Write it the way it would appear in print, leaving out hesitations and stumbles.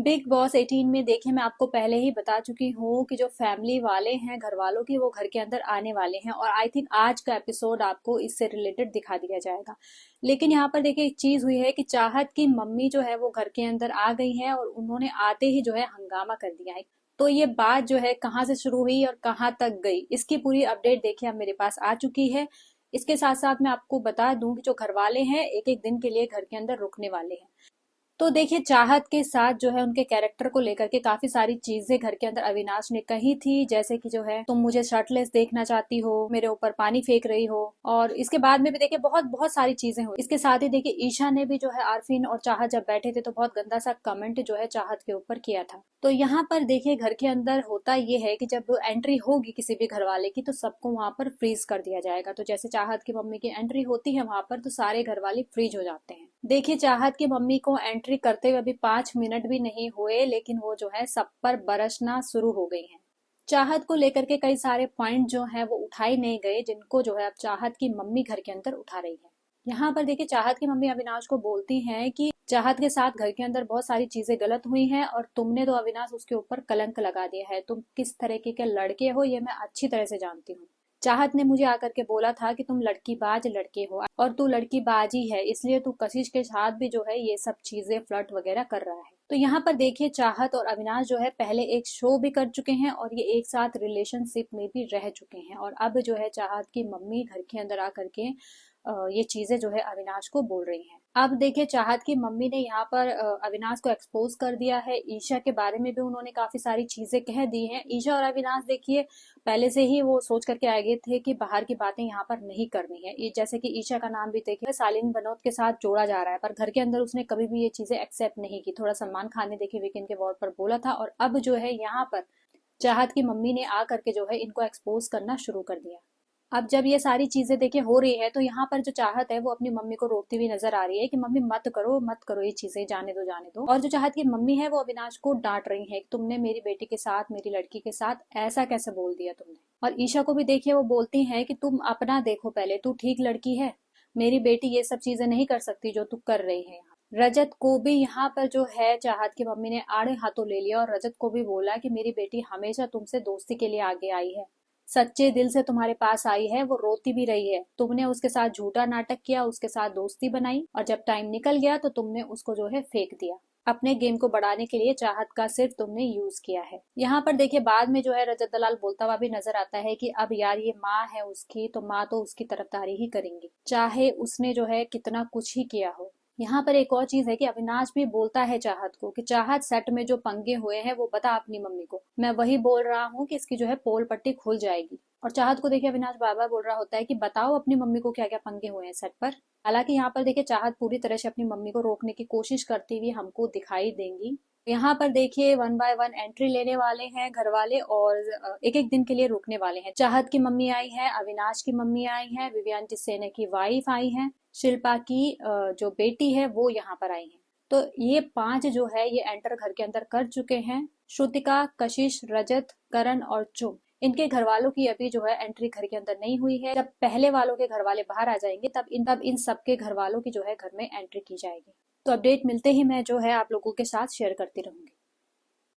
Big boss 18 में देखिए मैं आपको पहले ही बता चुकी हूँ कि जो फैमिली वाले हैं घर वालों की वो घर के अंदर आने वाले हैं और आई थिंक आज का एपिसोड आपको इससे रिलेटेड दिखा दिया जाएगा। लेकिन यहाँ पर देखिए एक चीज हुई है कि चाहत की मम्मी जो है वो घर के अंदर आ गई है और उन्होंने आते ही जो है हंगामा कर दिया है। तो ये बात जो है कहाँ से शुरू हुई और कहाँ तक गई इसकी पूरी अपडेट देखिए अब मेरे पास आ चुकी है। इसके साथ साथ मैं आपको बता दूं कि जो घर वाले हैं एक एक दिन के लिए घर के अंदर रुकने वाले हैं। तो देखिए चाहत के साथ जो है उनके कैरेक्टर को लेकर के काफी सारी चीजें घर के अंदर अविनाश ने कही थी, जैसे कि जो है तुम मुझे शर्टलेस देखना चाहती हो, मेरे ऊपर पानी फेंक रही हो, और इसके बाद में भी देखिए बहुत बहुत सारी चीजें हुई। इसके साथ ही देखिए ईशा ने भी जो है आरफीन और चाहत जब बैठे थे तो बहुत गंदा सा कमेंट जो है चाहत के ऊपर किया था। तो यहाँ पर देखिए घर के अंदर होता ये है कि जब एंट्री होगी किसी भी घर वाले की तो सबको वहां पर फ्रीज कर दिया जाएगा। तो जैसे चाहत की मम्मी की एंट्री होती है वहां पर तो सारे घर वाले फ्रीज हो जाते हैं। देखिए चाहत की मम्मी को एंट्री करते हुए अभी 5 मिनट भी नहीं हुए लेकिन वो जो है सब पर बरसना शुरू हो गई हैं। चाहत को लेकर के कई सारे पॉइंट जो है वो उठाए नहीं गए जिनको जो है अब चाहत की मम्मी घर के अंदर उठा रही है। यहाँ पर देखिए चाहत की मम्मी अविनाश को बोलती हैं कि चाहत के साथ घर के अंदर बहुत सारी चीजें गलत हुई हैं और तुमने तो अविनाश उसके ऊपर कलंक लगा दिया है। तुम किस तरीके के लड़के हो ये मैं अच्छी तरह से जानती हूँ। चाहत ने मुझे आकर के बोला था कि तुम लड़कीबाज लड़के हो और तू लड़कीबाज ही है, इसलिए तू कशिश के साथ भी जो है ये सब चीजें फ्लर्ट वगैरह कर रहा है। तो यहाँ पर देखिए चाहत और अविनाश जो है पहले एक शो भी कर चुके हैं और ये एक साथ रिलेशनशिप में भी रह चुके हैं और अब जो है चाहत की मम्मी घर के अंदर आकर के ये चीजें जो है अविनाश को बोल रही हैं। अब देखिए चाहत की मम्मी ने यहाँ पर अविनाश को एक्सपोज कर दिया है। ईशा के बारे में भी उन्होंने काफी सारी चीजें कह दी हैं। ईशा और अविनाश देखिए पहले से ही वो सोच करके आए गए थे कि बाहर की बातें यहाँ पर नहीं करनी है। जैसे कि ईशा का नाम भी देखिए सालिन बनोत के साथ जोड़ा जा रहा है पर घर के अंदर उसने कभी भी ये चीजें एक्सेप्ट नहीं की। थोड़ा सलमान खान ने देखिए वीकेंड के वॉर पर बोला था और अब जो है यहाँ पर चाहत की मम्मी ने आ करके जो है इनको एक्सपोज करना शुरू कर दिया। अब जब ये सारी चीजें देखिए हो रही है तो यहाँ पर जो चाहत है वो अपनी मम्मी को रोकती हुई नजर आ रही है कि मम्मी मत करो मत करो ये चीजें, जाने दो जाने दो। और जो चाहत की मम्मी है वो अविनाश को डांट रही है कि तुमने मेरी बेटी के साथ मेरी लड़की के साथ ऐसा कैसे बोल दिया तुमने। और ईशा को भी देखिए वो बोलती है कि तुम अपना देखो पहले, तू ठीक लड़की है, मेरी बेटी ये सब चीजें नहीं कर सकती जो तू कर रही है। रजत को भी यहाँ पर जो है चाहत की मम्मी ने आड़े हाथों ले लिया और रजत को भी बोला कि मेरी बेटी हमेशा तुमसे दोस्ती के लिए आगे आई है, सच्चे दिल से तुम्हारे पास आई है, वो रोती भी रही है। तुमने उसके साथ झूठा नाटक किया, उसके साथ दोस्ती बनाई और जब टाइम निकल गया तो तुमने उसको जो है फेंक दिया। अपने गेम को बढ़ाने के लिए चाहत का सिर्फ तुमने यूज किया है। यहाँ पर देखिए बाद में जो है रजत दलाल बोलता हुआ भी नजर आता है कि अब यार ये माँ है उसकी तो माँ तो उसकी तरफदारी ही करेंगी चाहे उसने जो है कितना कुछ ही किया हो। यहाँ पर एक और चीज है कि अविनाश भी बोलता है चाहत को कि चाहत सेट में जो पंगे हुए हैं वो बता अपनी मम्मी को, मैं वही बोल रहा हूँ कि इसकी जो है पोल पट्टी खुल जाएगी। और चाहत को देखिए अविनाश बार बार बोल रहा होता है कि बताओ अपनी मम्मी को क्या क्या पंगे हुए हैं सेट पर। हालांकि यहाँ पर देखिए चाहत पूरी तरह से अपनी मम्मी को रोकने की कोशिश करती हुई हमको दिखाई देंगी। यहाँ पर देखिए वन बाय वन एंट्री लेने वाले हैं घर वाले और एक एक दिन के लिए रुकने वाले हैं। चाहत की मम्मी आई है, अविनाश की मम्मी आई है, विवियांती सेना की वाइफ आई है, शिल्पा की जो बेटी है वो यहाँ पर आई है। तो ये 5 जो है ये एंटर घर के अंदर कर चुके हैं। श्रुतिका, कशिश, रजत, करण और चुम, इनके घर वालों की अभी जो है एंट्री घर के अंदर नहीं हुई है। जब पहले वालों के घर वाले बाहर आ जाएंगे तब इन सबके घर वालों की जो है घर में एंट्री की जाएगी। तो अपडेट मिलते ही मैं जो है आप लोगों के साथ शेयर करती रहूंगी।